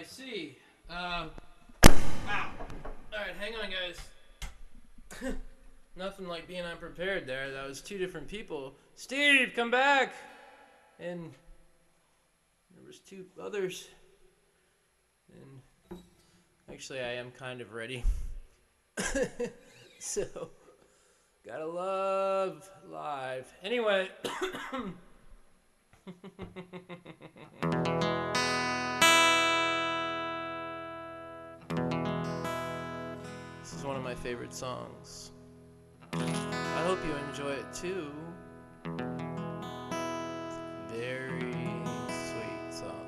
see. Wow. Alright, hang on, guys. Nothing like being unprepared there. That was two different people. Steve, come back! And there was two others. And actually, I am kind of ready. So, gotta love live. Anyway. This is one of my favorite songs. I hope you enjoy it too. Very sweet song.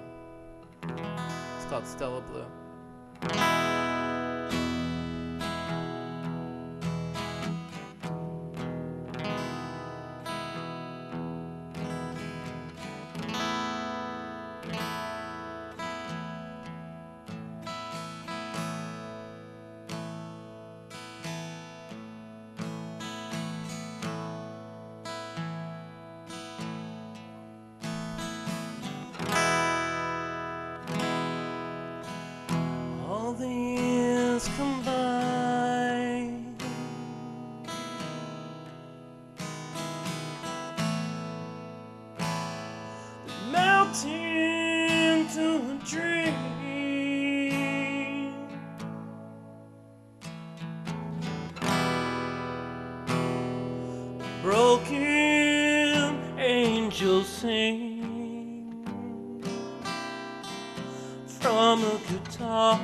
It's called Stella Blue. All the years combined melt into a dream. Broken angels sing from a guitar.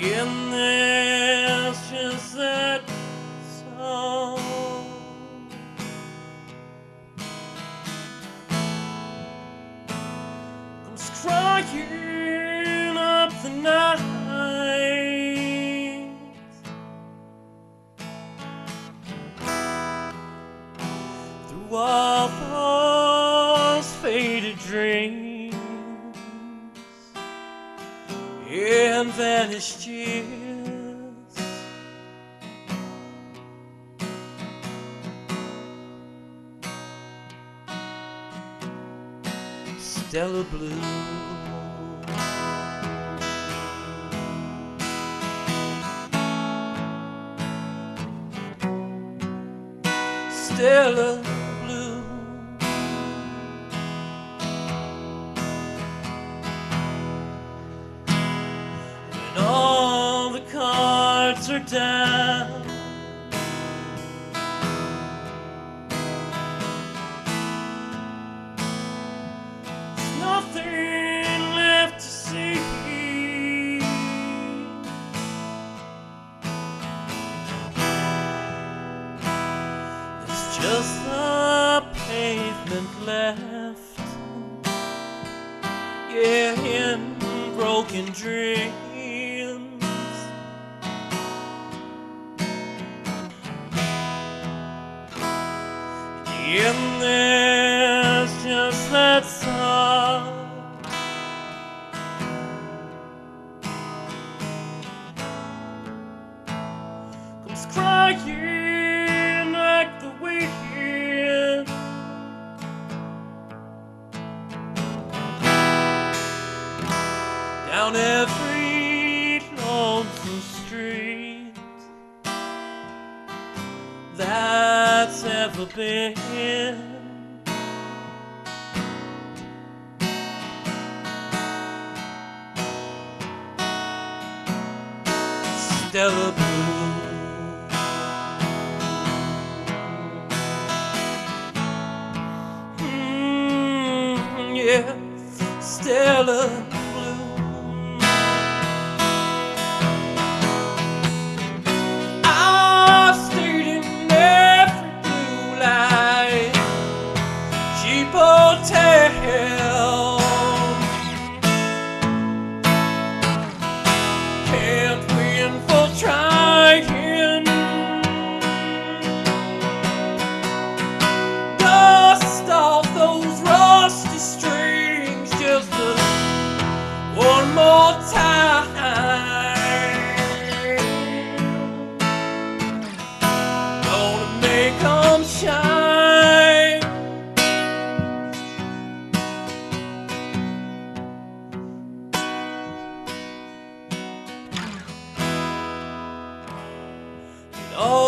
And there's just that song comes crying up the night through all those faded dreams and vanished years. Stella Blue. Stella Blue. When all the cards are down, there's nothing left to see. There's just the pavement left, yeah, in broken dreams. And there's just that song comes crying like the wind down every lonesome street that's ever been. Stella Blue. Yeah, Stella Blue. I've stayed in every blue light, cheap hotel. Can't win for trying. Dust off those rusty strings just one more time.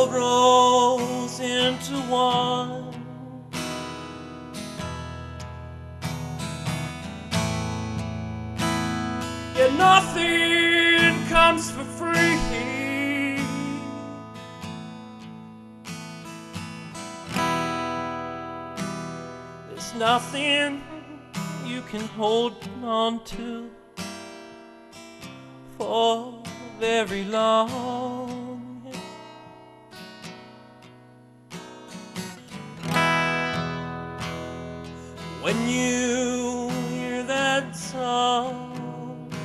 world rolls into one. Yet nothing comes for free. There's nothing you can hold on to for very long. When you